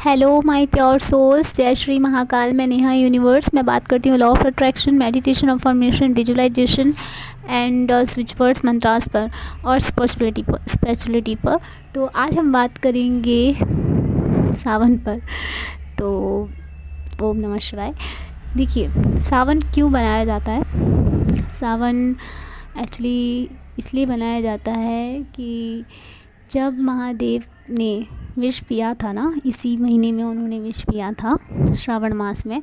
Hello my pure souls, जय श्री महाकाल। मैं Neha universe. मैं बात करती हूँ law of attraction, meditation, affirmation, visualisation and switch words, mantras पर और स्पिरिचुअलिटी पर। तो आज हम बात करेंगे सावन पर। तो ओम नमः शिवाय। देखिए, सावन क्यों बनाया जाता है? सावन एक्चुअली इसलिए बनाया जाता है कि जब महादेव ने विष पिया था ना, इसी महीने में उन्होंने विष पिया था, श्रावण मास में।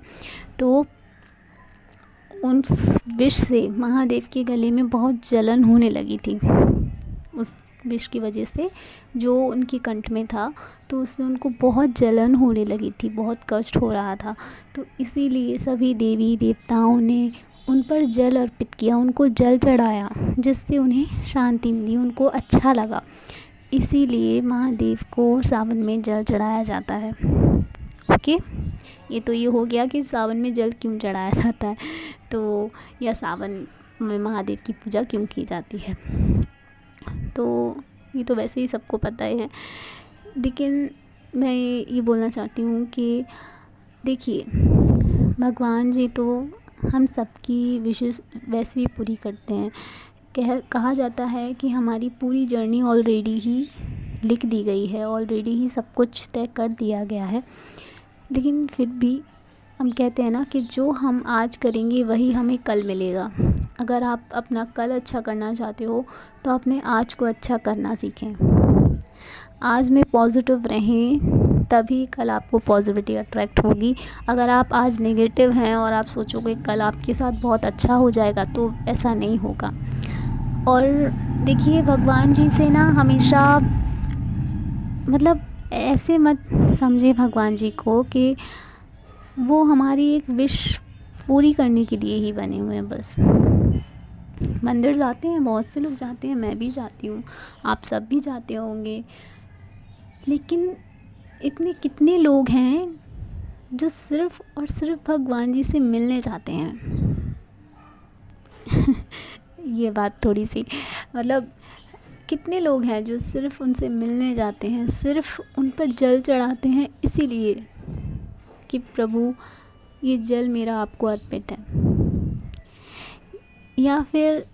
तो उन विष से महादेव के गले में बहुत जलन होने लगी थी, उस विष की वजह से जो उनके कंठ में था, तो उससे उनको बहुत जलन होने लगी थी, बहुत कष्ट हो रहा था। तो इसीलिए सभी देवी देवताओं ने उन पर जल अर्पित किया, उनको जल चढ़ाया, जिससे उन्हें शांति मिली, उनको अच्छा लगा। इसीलिए महादेव को सावन में जल चढ़ाया जाता है। ओके, ये हो गया कि सावन में जल क्यों चढ़ाया जाता है, तो या सावन में महादेव की पूजा क्यों की जाती है। तो ये तो वैसे ही सबको पता ही है, लेकिन मैं ये बोलना चाहती हूँ कि देखिए, भगवान जी तो हम सबकी विशेष वैसे ही पूरी करते हैं। कहा जाता है कि हमारी पूरी जर्नी ऑलरेडी ही लिख दी गई है, ऑलरेडी ही सब कुछ तय कर दिया गया है। लेकिन फिर भी हम कहते हैं ना कि जो हम आज करेंगे वही हमें कल मिलेगा। अगर आप अपना कल अच्छा करना चाहते हो तो अपने आज को अच्छा करना सीखें। आज में पॉजिटिव रहें, तभी कल आपको पॉजिटिविटी अट्रैक्ट होगी। अगर आप आज नेगेटिव हैं और आप सोचोगे कल आपके साथ बहुत अच्छा हो जाएगा, तो ऐसा नहीं होगा। और देखिए, भगवान जी से ना हमेशा, मतलब ऐसे मत समझिए भगवान जी को कि वो हमारी एक विश पूरी करने के लिए ही बने हुए हैं बस। मंदिर जाते हैं, बहुत से लोग जाते हैं, मैं भी जाती हूँ, आप सब भी जाते होंगे, लेकिन इतने कितने लोग हैं जो सिर्फ़ और सिर्फ भगवान जी से मिलने जाते हैं। ये बात थोड़ी सी, मतलब कितने लोग हैं जो सिर्फ़ उनसे मिलने जाते हैं, सिर्फ़ उन पर जल चढ़ाते हैं, इसीलिए कि प्रभु ये जल मेरा आपको अर्पित है। या फिर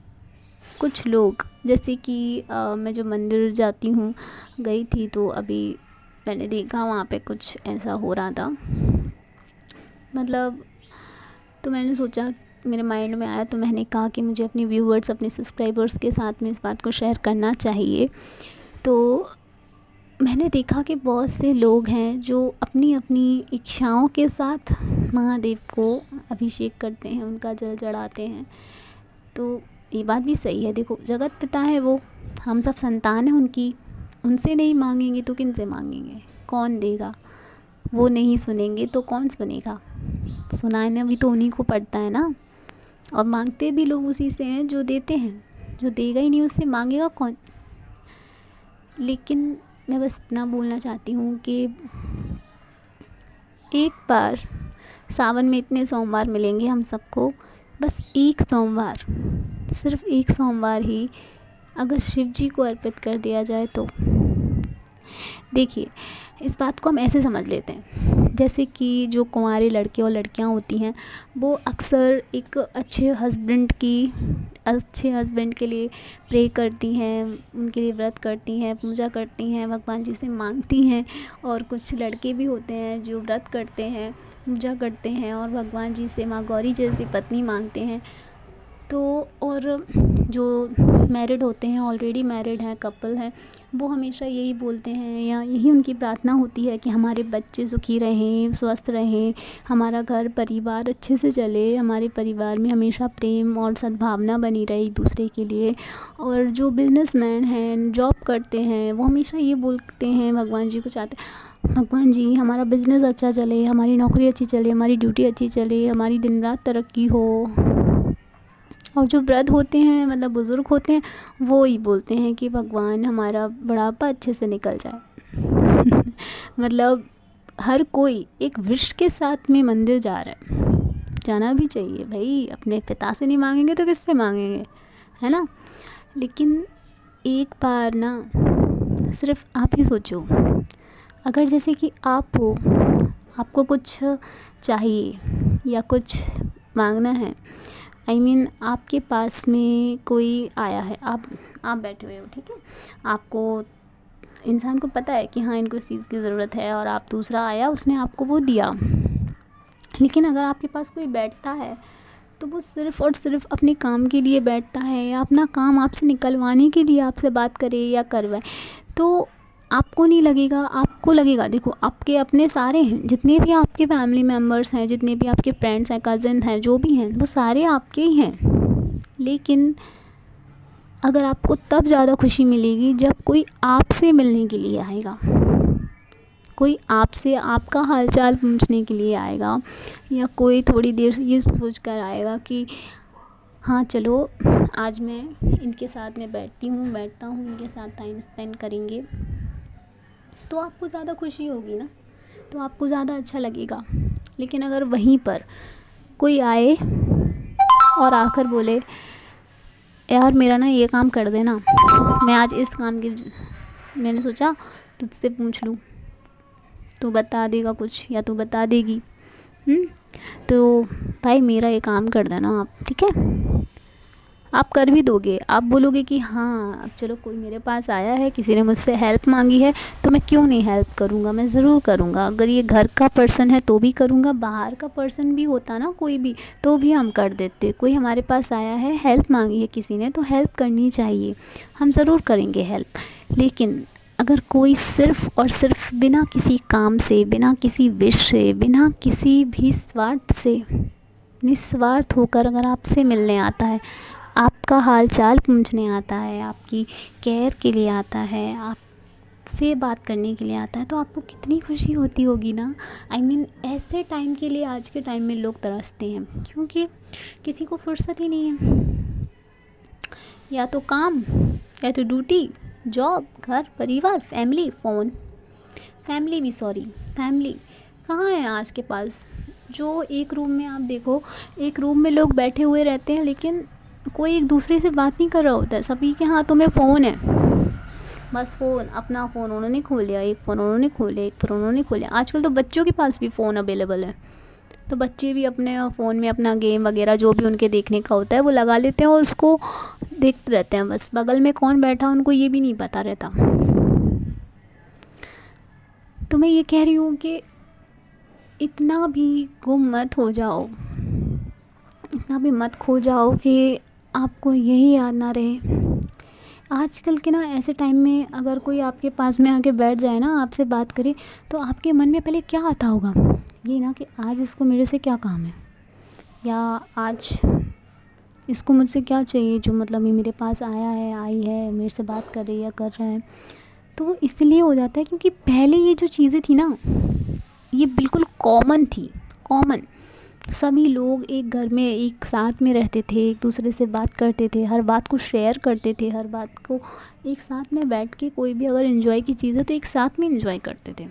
कुछ लोग, जैसे कि मैं जो मंदिर जाती हूँ, गई थी, तो अभी मैंने देखा वहाँ पे कुछ ऐसा हो रहा था, मतलब तो मैंने सोचा, मेरे माइंड में आया, तो मैंने कहा कि मुझे अपने व्यूअर्स, अपने सब्सक्राइबर्स के साथ में इस बात को शेयर करना चाहिए। तो मैंने देखा कि बहुत से लोग हैं जो अपनी अपनी इच्छाओं के साथ महादेव को अभिषेक करते हैं, उनका जल चढ़ाते हैं। तो ये बात भी सही है। देखो, जगत पिता है वो, हम सब संतान हैं उनकी, उनसे नहीं मांगेंगे तो किन से मांगेंगे, कौन देगा? वो नहीं सुनेंगे तो कौन सुनेगा? सुनाना भी तो उन्हीं को पड़ता है ना। और मांगते भी लोग उसी से हैं जो देते हैं, जो देगा ही नहीं उससे मांगेगा कौन? लेकिन मैं बस इतना बोलना चाहती हूँ कि एक बार सावन में इतने सोमवार मिलेंगे हम सबको, बस एक सोमवार, सिर्फ एक सोमवार ही अगर शिव जी को अर्पित कर दिया जाए तो देखिए, इस बात को हम ऐसे समझ लेते हैं, जैसे कि जो कुंवारे लड़के और लड़कियां होती हैं, वो अक्सर एक अच्छे हस्बैंड के लिए प्रे करती हैं, उनके लिए व्रत करती हैं, पूजा करती हैं, भगवान जी से मांगती हैं। और कुछ लड़के भी होते हैं जो व्रत करते हैं, पूजा करते हैं और भगवान जी से माँ गौरी जैसी पत्नी मांगते हैं। तो और जो मैरिड होते हैं, ऑलरेडी मैरिड हैं, कपल हैं, वो हमेशा यही बोलते हैं या यही उनकी प्रार्थना होती है कि हमारे बच्चे सुखी रहें, स्वस्थ रहें, हमारा घर परिवार अच्छे से चले, हमारे परिवार में हमेशा प्रेम और सद्भावना बनी रहे एक दूसरे के लिए। और जो बिजनेसमैन हैं, जॉब करते हैं, वो हमेशा ये बोलते हैं, भगवान जी को चाहते हैं, भगवान जी हमारा बिज़नेस अच्छा चले, हमारी नौकरी अच्छी चले, हमारी ड्यूटी अच्छी चले, हमारी दिन रात तरक्की हो। और जो वृद्ध होते हैं, मतलब बुज़ुर्ग होते हैं, वो ही बोलते हैं कि भगवान हमारा बुढ़ापा अच्छे से निकल जाए। मतलब हर कोई एक विश के साथ में मंदिर जा रहा है, जाना भी चाहिए भाई। अपने पिता से नहीं मांगेंगे तो किससे मांगेंगे, है ना? लेकिन एक बार ना, सिर्फ आप ही सोचो, अगर जैसे कि आप हो, आपको कुछ चाहिए या कुछ मांगना है, आई मीन आपके पास में कोई आया है, आप बैठे हुए हो, ठीक है, आपको इंसान को पता है कि हाँ इनको इस चीज़ की ज़रूरत है, और आप दूसरा आया उसने आपको वो दिया। लेकिन अगर आपके पास कोई बैठता है तो वो सिर्फ़ और सिर्फ अपने काम के लिए बैठता है, या अपना काम आपसे निकलवाने के लिए आपसे बात करे या करवाए, तो आपको नहीं लगेगा, आपको लगेगा। देखो, आपके अपने सारे हैं, जितने भी आपके फैमिली मेम्बर्स हैं, जितने भी आपके फ्रेंड्स हैं, कज़न हैं, जो भी हैं, वो सारे आपके ही हैं। लेकिन अगर आपको तब ज़्यादा खुशी मिलेगी जब कोई आपसे मिलने के लिए आएगा, कोई आपसे आपका हालचाल पूछने के लिए आएगा, या कोई थोड़ी देर ये सोच कर आएगा कि हाँ चलो आज मैं इनके साथ में बैठता हूँ, इनके साथ टाइम स्पेंड करेंगे, तो आपको ज़्यादा खुशी होगी ना, तो आपको ज़्यादा अच्छा लगेगा। लेकिन अगर वहीं पर कोई आए और आकर बोले यार मेरा ना ये काम कर देना, मैं आज इस काम की, मैंने सोचा तुझसे पूछ लूँ, तू बता देगा कुछ या तू बता देगी, तो भाई मेरा ये काम कर देना आप, ठीक है। आप कर भी दोगे, आप बोलोगे कि हाँ अब चलो कोई मेरे पास आया है, किसी ने मुझसे हेल्प मांगी है, तो मैं क्यों नहीं हेल्प करूँगा, मैं ज़रूर करूँगा। अगर ये घर का पर्सन है तो भी करूँगा, बाहर का पर्सन भी होता ना कोई भी, तो भी हम कर देते। कोई हमारे पास आया है, हेल्प मांगी है किसी ने, तो हेल्प करनी चाहिए, हम ज़रूर करेंगे हेल्प। लेकिन अगर कोई सिर्फ़ और सिर्फ बिना किसी काम से, बिना किसी विश से, बिना किसी भी स्वार्थ से, निस्वार्थ होकर अगर आपसे मिलने आता है, आपका हाल चाल पूछने आता है, आपकी केयर के लिए आता है, आपसे बात करने के लिए आता है, तो आपको कितनी खुशी होती होगी ना। आई मीन ऐसे टाइम के लिए आज के टाइम में लोग तरसते हैं, क्योंकि किसी को फुर्सत ही नहीं है, या तो काम, या तो ड्यूटी, जॉब, घर परिवार, फैमिली, फ़ोन, फैमिली कहाँ है आज के पास। जो एक रूम में आप देखो, एक रूम में लोग बैठे हुए रहते हैं, लेकिन कोई एक दूसरे से बात नहीं कर रहा होता है, सभी के हाथों में फ़ोन है, बस फ़ोन, अपना फ़ोन उन्होंने खोल लिया, एक फ़ोन उन्होंने खोल लिया, एक फ़ोन उन्होंने खोल लिया। आजकल तो बच्चों के पास भी फ़ोन अवेलेबल है, तो बच्चे भी अपने फ़ोन में अपना गेम वगैरह जो भी उनके देखने का होता है वो लगा लेते हैं, और उसको देखते रहते हैं, बस बगल में कौन बैठा उनको ये भी नहीं पता रहता। तो मैं ये कह रही हूँ कि इतना भी गुम मत हो जाओ, इतना भी मत खो जाओ कि आपको यही याद ना रहे। आजकल के ना ऐसे टाइम में अगर कोई आपके पास में आके बैठ जाए ना, आपसे बात करे, तो आपके मन में पहले क्या आता होगा, ये ना कि आज इसको मेरे से क्या काम है, या आज इसको मुझसे क्या चाहिए, जो मतलब ये मेरे पास आया है, आई है, मेरे से बात कर रही है या कर रहा है। तो वो इसलिए हो जाता है क्योंकि पहले ये जो चीज़ें थी ना, ये बिल्कुल कॉमन थी, कॉमन। सभी लोग एक घर में एक साथ में रहते थे, एक दूसरे से बात करते थे, हर बात को शेयर करते थे, हर बात को एक साथ में बैठ के, कोई भी अगर एंजॉय की चीज़ है तो एक साथ में एंजॉय करते थे।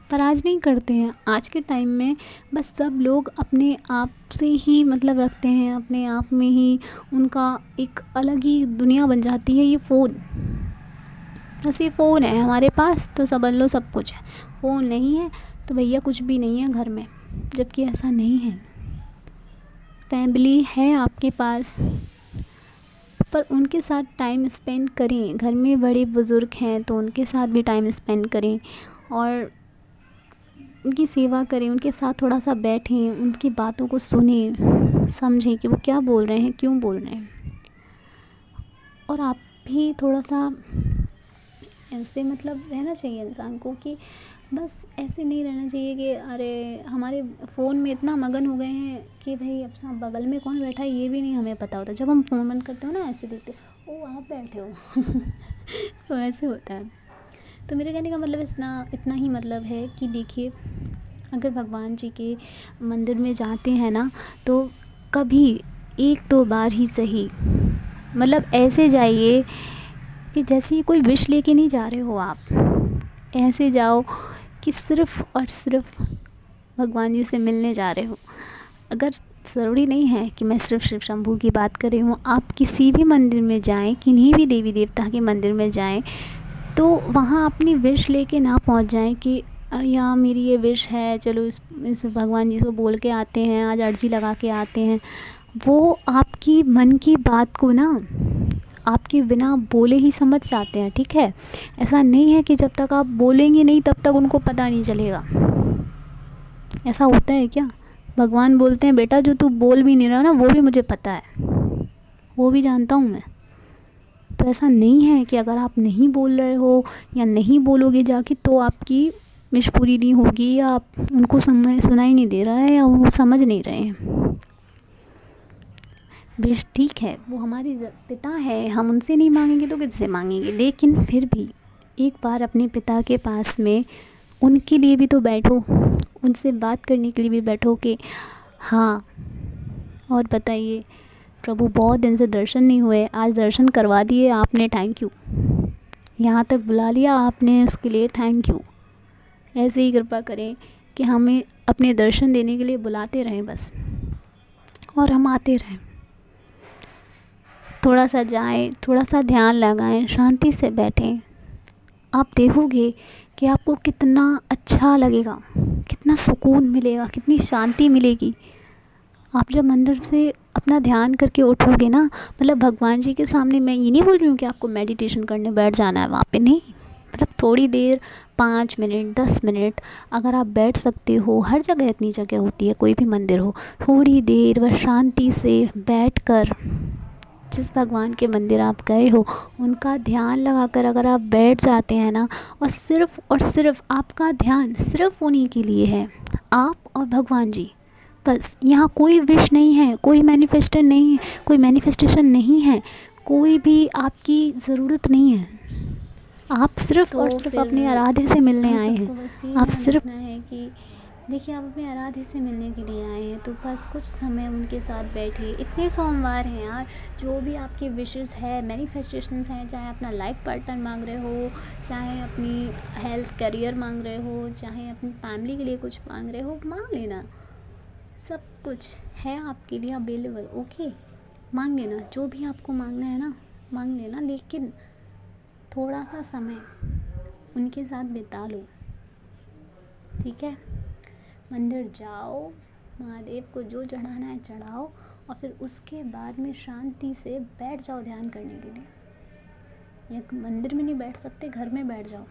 पर आज नहीं करते हैं। आज के टाइम में बस सब लोग अपने आप से ही मतलब रखते हैं, अपने आप में ही उनका एक अलग ही दुनिया बन जाती है। ये फ़ोन, बस ये फ़ोन है हमारे पास तो समझ लो सब कुछ है, फ़ोन नहीं है तो भैया कुछ भी नहीं है घर में, जबकि ऐसा नहीं है। फैमिली है आपके पास, पर उनके साथ टाइम स्पेंड करें। घर में बड़े बुज़ुर्ग हैं तो उनके साथ भी टाइम स्पेंड करें, और उनकी सेवा करें, उनके साथ थोड़ा सा बैठें, उनकी बातों को सुनें, समझें कि वो क्या बोल रहे हैं, क्यों बोल रहे हैं। और आप भी थोड़ा सा ऐसे मतलब रहना चाहिए इंसान को कि बस ऐसे नहीं रहना चाहिए कि अरे हमारे फ़ोन में इतना मगन हो गए हैं कि भाई अब साहब बगल में कौन बैठा है ये भी नहीं हमें पता होता। जब हम फ़ोन बंद करते हो ना, ऐसे देखते ओ आप बैठे हो तो ऐसे होता है। तो मेरे कहने का मतलब इतना ही मतलब है कि देखिए, अगर भगवान जी के मंदिर में जाते हैं ना, तो कभी एक दो बार ही सही, मतलब ऐसे जाइए कि जैसे ही कोई विश लेके नहीं जा रहे हो आप, ऐसे जाओ कि सिर्फ़ और सिर्फ भगवान जी से मिलने जा रहे हो। अगर ज़रूरी नहीं है कि मैं सिर्फ शिव शंभू की बात कर रही हूँ, आप किसी भी मंदिर में जाएं, किन्हीं भी देवी देवता के मंदिर में जाएं, तो वहाँ अपनी विश लेके ना पहुँच जाएं कि यहाँ मेरी ये विश है, चलो इस भगवान जी को बोल के आते हैं, आज अर्जी लगा के आते हैं। वो आपकी मन की बात को ना आपके बिना बोले ही समझ जाते हैं, ठीक है। ऐसा नहीं है कि जब तक आप बोलेंगे नहीं तब तक उनको पता नहीं चलेगा। ऐसा होता है क्या? भगवान बोलते हैं बेटा जो तू बोल भी नहीं रहा ना वो भी मुझे पता है, वो भी जानता हूँ मैं। तो ऐसा नहीं है कि अगर आप नहीं बोल रहे हो या नहीं बोलोगे जाके तो आपकी विश पूरी नहीं होगी, या आप उनको सुनाई नहीं दे रहा है, या वो समझ नहीं रहे हैं। विश ठीक है, वो हमारे पिता है, हम उनसे नहीं मांगेंगे तो किससे मांगेंगे। लेकिन फिर भी एक बार अपने पिता के पास में उनके लिए भी तो बैठो, उनसे बात करने के लिए भी बैठो कि हाँ और बताइए प्रभु बहुत दिन से दर्शन नहीं हुए, आज दर्शन करवा दिए आपने, थैंक यू। यहाँ तक बुला लिया आपने, उसके लिए थैंक यू। ऐसे ही कृपा करें कि हमें अपने दर्शन देने के लिए बुलाते रहें बस, और हम आते रहें। थोड़ा सा जाएं, थोड़ा सा ध्यान लगाएं, शांति से बैठें। आप देखोगे कि आपको कितना अच्छा लगेगा, कितना सुकून मिलेगा, कितनी शांति मिलेगी। आप जब मंदिर से अपना ध्यान करके उठोगे ना, मतलब भगवान जी के सामने, मैं ये नहीं बोल रही हूँ कि आपको मेडिटेशन करने बैठ जाना है वहाँ पे, नहीं। मतलब थोड़ी देर, 5 मिनट 10 मिनट अगर आप बैठ सकते हो, हर जगह इतनी जगह होती है, कोई भी मंदिर हो, थोड़ी देर बस शांति से बैठकर, जिस भगवान के मंदिर आप गए हो उनका ध्यान लगाकर अगर आप बैठ जाते हैं ना, और सिर्फ आपका ध्यान सिर्फ उन्हीं के लिए है, आप और भगवान जी, बस। यहाँ कोई विश नहीं है, कोई मैनिफेस्टेशन नहीं है, कोई भी आपकी ज़रूरत नहीं है। आप सिर्फ तो और सिर्फ अपने आराध्य से मिलने आए हैं। आप सिर्फ है कि देखिए आप अपने आराध्य से मिलने के लिए आए हैं, तो बस कुछ समय उनके साथ बैठिए। इतने सोमवार हैं यार, जो भी आपकी विशेस है, मैनिफेस्टेशंस हैं, चाहे अपना लाइफ पार्टनर मांग रहे हो, चाहे अपनी हेल्थ करियर मांग रहे हो, चाहे अपनी फैमिली के लिए कुछ मांग रहे हो, मांग लेना। सब कुछ है आपके लिए अवेलेबल, ओके। मांग लेना, जो भी आपको मांगना है ना मांग लेना, लेकिन थोड़ा सा समय उनके साथ बिता लो, ठीक है। मंदिर जाओ, महादेव को जो चढ़ाना है चढ़ाओ, और फिर उसके बाद में शांति से बैठ जाओ ध्यान करने के लिए। या मंदिर में नहीं बैठ सकते, घर में बैठ जाओ,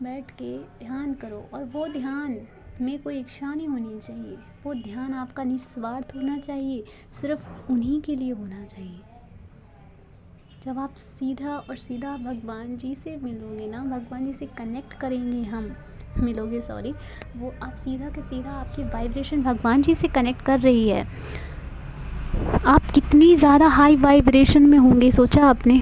बैठ के ध्यान करो। और वो ध्यान में कोई इच्छा नहीं होनी चाहिए, वो ध्यान आपका निस्वार्थ होना चाहिए, सिर्फ उन्हीं के लिए होना चाहिए। जब आप सीधा और सीधा भगवान जी से मिलोगे ना, भगवान जी से कनेक्ट करेंगे हम, मिलोगे सॉरी, वो आप सीधा के सीधा आपकी वाइब्रेशन भगवान जी से कनेक्ट कर रही है। आप कितनी ज़्यादा हाई वाइब्रेशन में होंगे, सोचा आपने?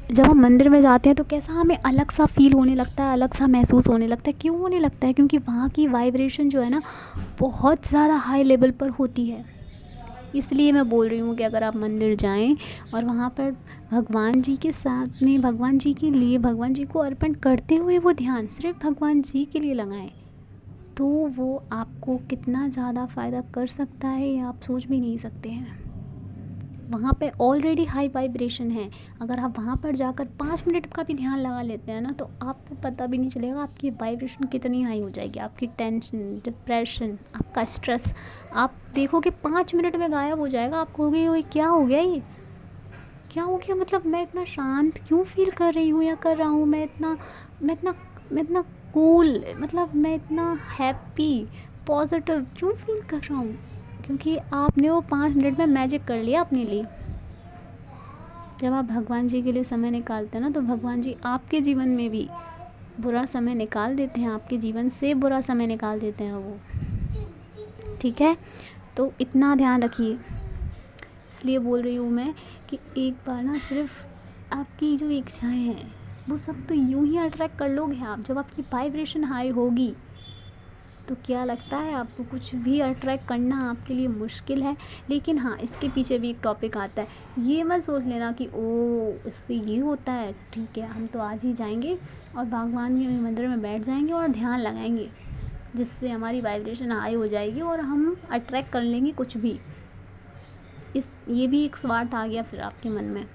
जब हम मंदिर में जाते हैं तो कैसा हमें अलग सा फील होने लगता है, अलग सा महसूस होने लगता है। क्यों होने लगता है? क्योंकि वहाँ की वाइब्रेशन जो है ना बहुत ज़्यादा हाई लेवल पर होती है। इसलिए मैं बोल रही हूँ कि अगर आप मंदिर जाएं और वहाँ पर भगवान जी के साथ में, भगवान जी के लिए, भगवान जी को अर्पण करते हुए वो ध्यान सिर्फ भगवान जी के लिए लगाएं, तो वो आपको कितना ज़्यादा फ़ायदा कर सकता है ये आप सोच भी नहीं सकते हैं। वहाँ पे ऑलरेडी हाई वाइब्रेशन है, अगर आप वहाँ पर जाकर 5 मिनट का भी ध्यान लगा लेते हैं ना, तो आपको पता भी नहीं चलेगा आपकी वाइब्रेशन कितनी हाई हो जाएगी। आपकी टेंशन, डिप्रेशन, आपका स्ट्रेस, आप देखोगे 5 मिनट में गायब हो जाएगा। आप कहोगे ये क्या हो गया, ये क्या हो गया, मतलब मैं इतना शांत क्यों फील कर रही हूँ या कर रहा हूँ, मैं इतना कूल, मतलब मैं इतना हैप्पी पॉजिटिव क्यों फील कर रहा हूँ? क्योंकि आपने वो 5 मिनट में मैजिक कर लिया अपने लिए। जब आप भगवान जी के लिए समय निकालते हैं ना, तो भगवान जी आपके जीवन में भी बुरा समय निकाल देते हैं, आपके जीवन से बुरा समय निकाल देते हैं वो, ठीक है। तो इतना ध्यान रखिए, इसलिए बोल रही हूँ मैं कि एक बार ना सिर्फ आपकी जो इच्छाएं हैं वो सब तो यूं ही अट्रैक्ट कर लोगे आप। जब आपकी वाइब्रेशन हाई होगी तो क्या लगता है आपको कुछ भी अट्रैक्ट करना आपके लिए मुश्किल है। लेकिन हाँ, इसके पीछे भी एक टॉपिक आता है। ये मत सोच लेना कि ओ इससे ये होता है, ठीक है हम तो आज ही जाएंगे और भगवान के मंदिर में बैठ जाएंगे और ध्यान लगाएंगे, जिससे हमारी वाइब्रेशन हाई हो जाएगी और हम अट्रैक्ट कर लेंगे कुछ भी। ये भी एक स्वार्थ आ गया फिर आपके मन में।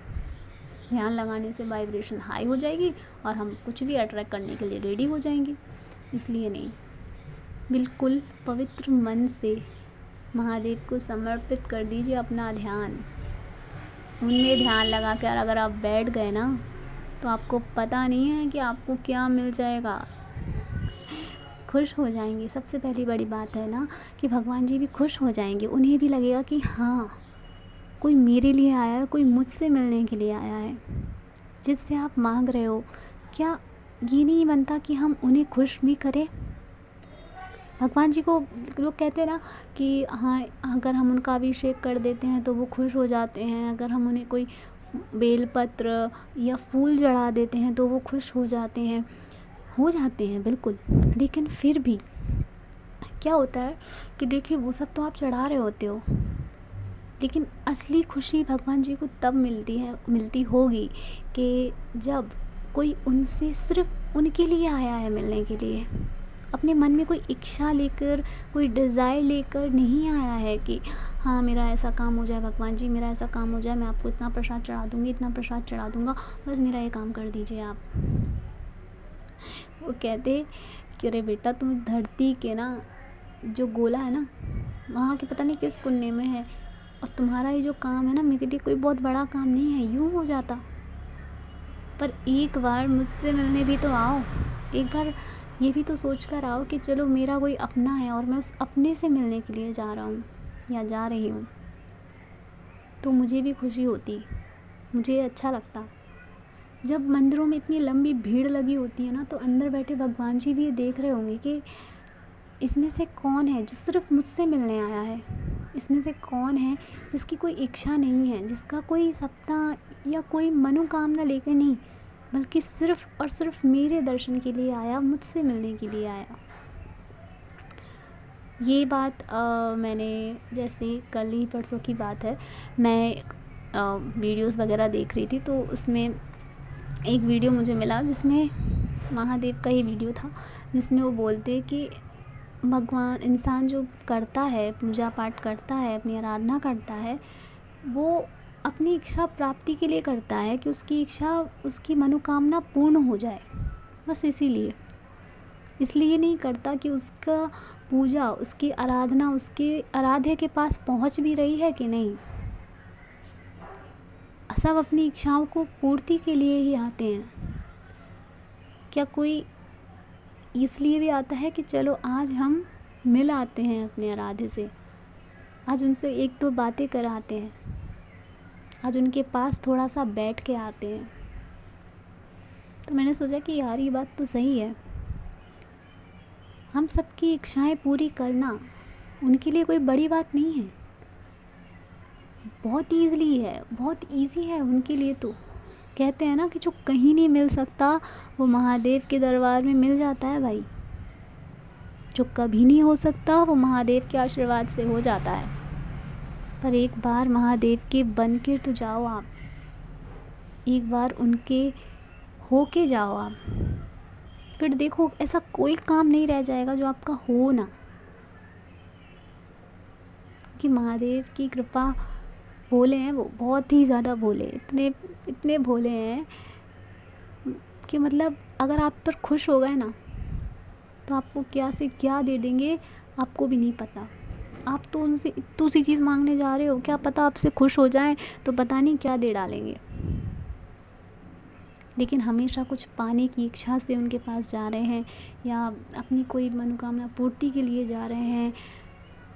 ध्यान लगाने से वाइब्रेशन हाई हो जाएगी और हम कुछ भी अट्रैक्ट करने के लिए रेडी हो जाएंगे। इसलिए नहीं, बिल्कुल पवित्र मन से महादेव को समर्पित कर दीजिए अपना ध्यान। उनमें ध्यान लगा कर अगर आप बैठ गए ना, तो आपको पता नहीं है कि आपको क्या मिल जाएगा। खुश हो जाएंगे। सबसे पहली बड़ी बात है ना कि भगवान जी भी खुश हो जाएंगे। उन्हें भी लगेगा कि हाँ, कोई मेरे लिए आया है, कोई मुझसे मिलने के लिए आया है। जिससे आप मांग रहे हो, क्या ये नहीं बनता कि हम उन्हें खुश भी करें? भगवान जी को लोग कहते हैं ना कि हाँ, अगर हम उनका अभिषेक कर देते हैं तो वो खुश हो जाते हैं। अगर हम उन्हें कोई बेलपत्र या फूल चढ़ा देते हैं तो वो खुश हो जाते हैं। हो जाते हैं बिल्कुल, लेकिन फिर भी क्या होता है कि देखिए, वो सब तो आप चढ़ा रहे होते हो, लेकिन असली खुशी भगवान जी को तब मिलती होगी कि जब कोई उनसे सिर्फ उनके लिए आया है मिलने के लिए। अपने मन में कोई इच्छा लेकर, कोई डिज़ायर लेकर नहीं आया है कि हाँ, मेरा ऐसा काम हो जाए भगवान जी, मेरा ऐसा काम हो जाए, मैं आपको इतना प्रसाद चढ़ा दूँगी, इतना प्रसाद चढ़ा दूँगा, बस मेरा ये काम कर दीजिए आप। वो कहते कि अरे बेटा, तुम धरती के ना जो गोला है ना, वहाँ के पता नहीं किस कोने में है, और तुम्हारा ये जो काम है ना, मेरे लिए कोई बहुत बड़ा काम नहीं है, यूँ हो जाता। पर एक बार मुझसे मिलने भी तो आओ। एक बार ये भी तो सोच कर आओ कि चलो, मेरा कोई अपना है और मैं उस अपने से मिलने के लिए जा रहा हूँ या जा रही हूँ, तो मुझे भी खुशी होती, मुझे अच्छा लगता। जब मंदिरों में इतनी लंबी भीड़ लगी होती है ना, तो अंदर बैठे भगवान जी भी ये देख रहे होंगे कि इसमें से कौन है जो सिर्फ मुझसे मिलने आया है। इसमें से कौन है जिसकी कोई इच्छा नहीं है, जिसका कोई सपना या कोई मनोकामना लेकर नहीं, बल्कि सिर्फ और सिर्फ मेरे दर्शन के लिए आया, मुझसे मिलने के लिए आया। ये बात मैंने, जैसे कल ही परसों की बात है, मैं वीडियोस वगैरह देख रही थी, तो उसमें एक वीडियो मुझे मिला जिसमें महादेव का ही वीडियो था, जिसमें वो बोलते कि भगवान, इंसान जो करता है, पूजा पाठ करता है, अपनी आराधना करता है, वो अपनी इच्छा प्राप्ति के लिए करता है कि उसकी इच्छा, उसकी मनोकामना पूर्ण हो जाए, बस इसलिए नहीं करता कि उसका पूजा, उसकी आराधना उसके आराध्य के पास पहुंच भी रही है कि नहीं। सब अपनी इच्छाओं को पूर्ति के लिए ही आते हैं। क्या कोई इसलिए भी आता है कि चलो आज हम मिल आते हैं अपने आराध्य से, आज उनसे एक दो बातें कराते हैं, आज उनके पास थोड़ा सा बैठ के आते हैं। तो मैंने सोचा कि यार, ये बात तो सही है। हम सबकी इच्छाएं पूरी करना उनके लिए कोई बड़ी बात नहीं है, बहुत ईज़िली है, बहुत इजी है उनके लिए। तो कहते हैं ना कि जो कहीं नहीं मिल सकता वो महादेव के दरबार में मिल जाता है भाई। जो कभी नहीं हो सकता वो महादेव के आशीर्वाद से हो जाता है। पर एक बार महादेव के बन के तो जाओ आप, एक बार उनके हो के जाओ आप, फिर देखो ऐसा कोई काम नहीं रह जाएगा जो आपका हो ना। कि महादेव की कृपा, भोले हैं वो, बहुत ही ज़्यादा भोले, इतने भोले हैं कि मतलब अगर आप पर खुश हो गए ना, तो आपको क्या से क्या दे देंगे आपको भी नहीं पता। आप तो उनसे इतनी सी चीज़ मांगने जा रहे हो, क्या पता आपसे खुश हो जाएं तो पता नहीं क्या दे डालेंगे। लेकिन हमेशा कुछ पाने की इच्छा से उनके पास जा रहे हैं, या अपनी कोई मनोकामना पूर्ति के लिए जा रहे हैं,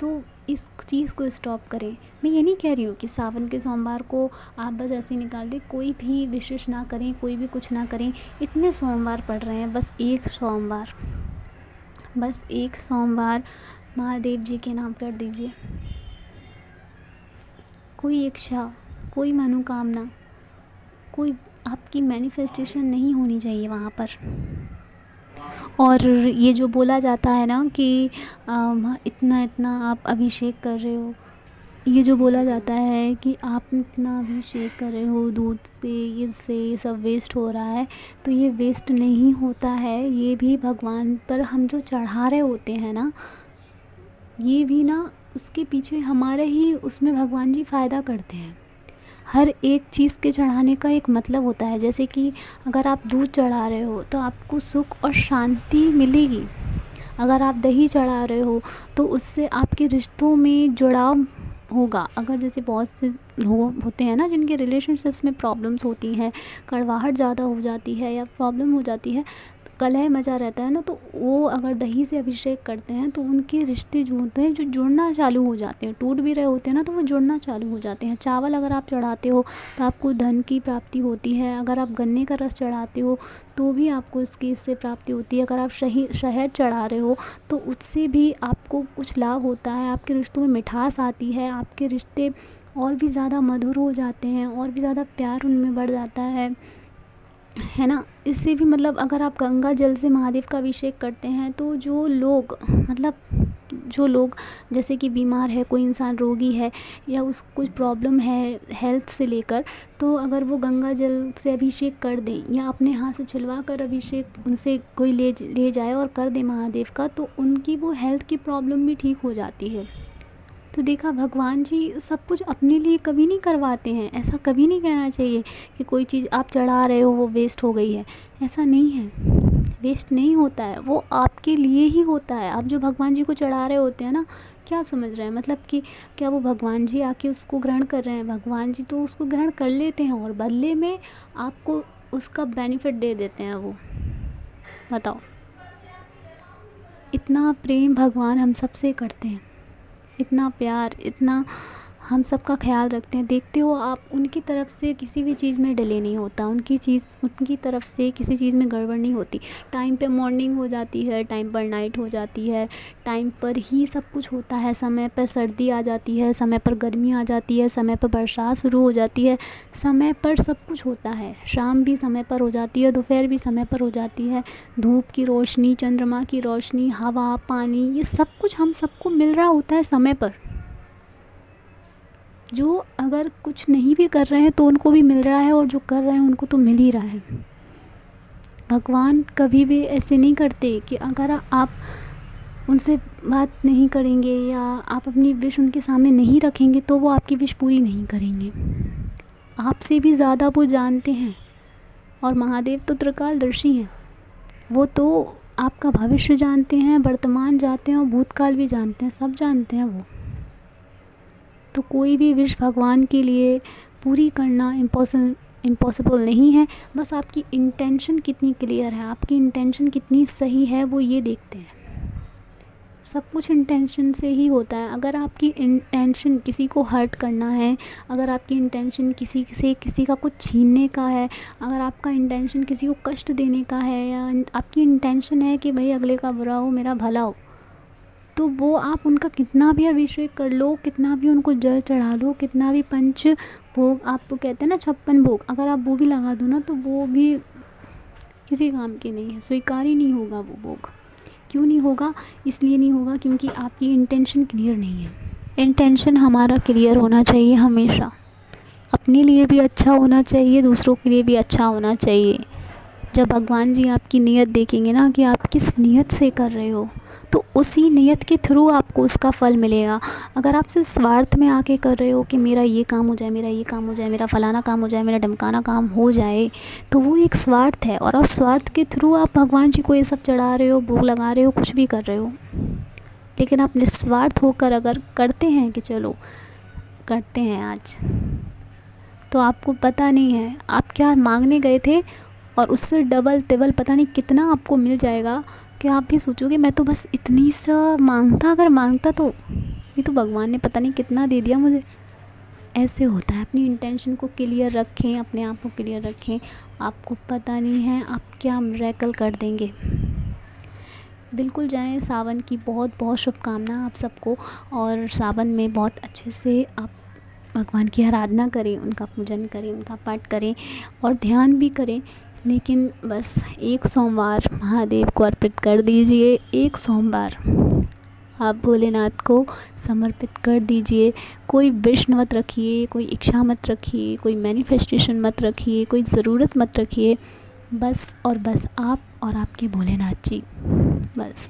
तो इस चीज़ को स्टॉप करें। मैं ये नहीं कह रही हूँ कि सावन के सोमवार को आप बस ऐसे ही निकाल दें, कोई भी विशेष ना करें, कोई भी कुछ ना करें। इतने सोमवार पड़ रहे हैं, बस एक सोमवार महादेव जी के नाम कर दीजिए। कोई इच्छा, कोई मनोकामना, कोई आपकी मैनिफेस्टेशन नहीं होनी चाहिए वहाँ पर। और ये जो बोला जाता है ना कि इतना इतना आप अभिषेक कर रहे हो, ये जो बोला जाता है कि आप इतना अभिषेक कर रहे हो दूध से, ये सब वेस्ट हो रहा है, तो ये वेस्ट नहीं होता है। ये भी भगवान पर हम जो चढ़ा रहे होते हैं ना, ये भी ना उसके पीछे हमारे ही उसमें भगवान जी फ़ायदा करते हैं। हर एक चीज़ के चढ़ाने का एक मतलब होता है। जैसे कि अगर आप दूध चढ़ा रहे हो तो आपको सुख और शांति मिलेगी। अगर आप दही चढ़ा रहे हो तो उससे आपके रिश्तों में जुड़ाव होगा। अगर जैसे बहुत से लोग होते हैं ना जिनके रिलेशनशिप्स में प्रॉब्लम्स होती हैं, कड़वाहट ज़्यादा हो जाती है या प्रॉब्लम हो जाती है, कलह मचा रहता है ना, तो वो अगर दही से अभिषेक करते हैं तो उनके रिश्ते जो होते हैं जो जुड़ना चालू हो जाते हैं। टूट भी रहे होते हैं ना तो वो जुड़ना चालू हो जाते हैं। चावल अगर आप चढ़ाते हो तो आपको धन की प्राप्ति होती है। अगर आप गन्ने का रस चढ़ाते हो तो भी आपको इससे प्राप्ति होती है। अगर आप शहद चढ़ा रहे हो तो उससे भी आपको कुछ लाभ होता है। आपके रिश्तों में मिठास आती है, आपके रिश्ते और भी ज़्यादा मधुर हो जाते हैं, और भी ज़्यादा प्यार उनमें बढ़ जाता है ना। इससे भी मतलब अगर आप गंगा जल से महादेव का अभिषेक करते हैं तो जो लोग जैसे कि बीमार है, कोई इंसान रोगी है या उसको कुछ प्रॉब्लम है हेल्थ से लेकर, तो अगर वो गंगा जल से अभिषेक कर दें या अपने हाथ से छिलवा कर अभिषेक उनसे कोई ले जाए और कर दे महादेव का, तो उनकी वो हेल्थ की प्रॉब्लम भी ठीक हो जाती है। तो देखा, भगवान जी सब कुछ अपने लिए कभी नहीं करवाते हैं। ऐसा कभी नहीं कहना चाहिए कि कोई चीज़ आप चढ़ा रहे हो वो वेस्ट हो गई है। ऐसा नहीं है, वेस्ट नहीं होता है, वो आपके लिए ही होता है। आप जो भगवान जी को चढ़ा रहे होते हैं ना, क्या समझ रहे हैं, मतलब कि क्या वो भगवान जी आके उसको ग्रहण कर रहे हैं? भगवान जी तो उसको ग्रहण कर लेते हैं और बदले में आपको उसका बेनिफिट दे देते हैं वो। बताओ, इतना प्रेम भगवान हम सबसे करते हैं, इतना प्यार, इतना हम सबका ख्याल रखते हैं। देखते हो आप, उनकी तरफ से किसी भी चीज़ में डिले नहीं होता, उनकी तरफ से किसी चीज़ में गड़बड़ नहीं होती। टाइम पे मॉर्निंग हो जाती है, टाइम पर नाइट हो जाती है, टाइम पर ही सब कुछ होता है। समय पर सर्दी आ जाती है, समय पर गर्मी आ जाती है, समय पर बरसात शुरू हो जाती है, समय पर सब कुछ होता है। शाम भी समय पर हो जाती है, दोपहर भी समय पर हो जाती है। धूप की रोशनी, चंद्रमा की रोशनी, हवा, पानी, ये सब कुछ हम सबको मिल रहा होता है समय पर। जो अगर कुछ नहीं भी कर रहे हैं तो उनको भी मिल रहा है, और जो कर रहे हैं उनको तो मिल ही रहा है। भगवान कभी भी ऐसे नहीं करते कि अगर आप उनसे बात नहीं करेंगे या आप अपनी विश उनके सामने नहीं रखेंगे तो वो आपकी विश पूरी नहीं करेंगे। आपसे भी ज़्यादा वो जानते हैं, और महादेव तो त्रिकालदर्शी हैं। वो तो आपका भविष्य जानते हैं, वर्तमान जानते हैं और भूतकाल भी जानते हैं, सब जानते हैं वो। तो कोई भी विश भगवान के लिए पूरी करना इम्पॉसिबल नहीं है। बस आपकी इंटेंशन कितनी क्लियर है, आपकी इंटेंशन कितनी सही है, वो ये देखते हैं। सब कुछ इंटेंशन से ही होता है। अगर आपकी इंटेंशन किसी को हर्ट करना है, अगर आपकी इंटेंशन किसी का कुछ छीनने का है, अगर आपका इंटेंशन किसी को कष्ट देने का है, या आपकी इंटेंशन है कि भाई अगले का बुरा हो मेरा भला हो, तो वो आप उनका कितना भी अभिषेक कर लो, कितना भी उनको जल चढ़ा लो, कितना भी पंच भोग, आपको कहते हैं ना 56 भोग, अगर आप वो भी लगा दो ना तो वो भी किसी काम की नहीं है, स्वीकार ही नहीं होगा वो भोग। क्यों नहीं होगा? इसलिए नहीं होगा क्योंकि आपकी इंटेंशन क्लियर नहीं है। इंटेंशन हमारा क्लियर होना चाहिए हमेशा। अपने लिए भी अच्छा होना चाहिए, दूसरों के लिए भी अच्छा होना चाहिए। जब भगवान जी आपकी नीयत देखेंगे ना कि आप किस नीयत से कर रहे हो, तो उसी नीयत के थ्रू आपको उसका फल मिलेगा। अगर आप सिर्फ स्वार्थ में आके कर रहे हो कि मेरा ये काम हो जाए, मेरा ये काम हो जाए, मेरा फलाना काम हो जाए, मेरा ढमकाना काम हो जाए, तो वो एक स्वार्थ है। और उस स्वार्थ के थ्रू आप भगवान जी को ये सब चढ़ा रहे हो, भोग लगा रहे हो, कुछ भी कर रहे हो। लेकिन आप निस्वार्थ होकर अगर करते हैं कि चलो करते हैं आज, तो आपको पता नहीं है आप क्या मांगने गए थे, और उससे डबल तिबल पता नहीं कितना आपको मिल जाएगा कि आप भी सोचोगे मैं तो बस इतनी सा मांगता, अगर मांगता तो ये तो भगवान ने पता नहीं कितना दे दिया मुझे। ऐसे होता है। अपनी इंटेंशन को क्लियर रखें, अपने आप को क्लियर रखें। आपको पता नहीं है आप क्या मिरेकल कर देंगे। बिल्कुल जाएं। सावन की बहुत बहुत शुभकामना आप सबको, और सावन में बहुत अच्छे से आप भगवान की आराधना करें, उनका पूजन करें, उनका पाठ करें और ध्यान भी करें। लेकिन बस एक सोमवार महादेव को अर्पित कर दीजिए। एक सोमवार आप भोलेनाथ को समर्पित कर दीजिए। कोई विश मत रखिए, कोई इच्छा मत रखिए, कोई मैनिफेस्टेशन मत रखिए, कोई ज़रूरत मत रखिए। बस और बस आप और आपके भोलेनाथ जी। बस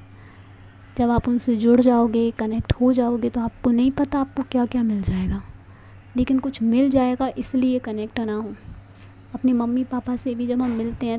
जब आप उनसे जुड़ जाओगे, कनेक्ट हो जाओगे, तो आपको नहीं पता आपको क्या क्या मिल जाएगा। लेकिन कुछ मिल जाएगा इसलिए कनेक्ट ना हो। अपने मम्मी पापा से भी जब हम मिलते हैं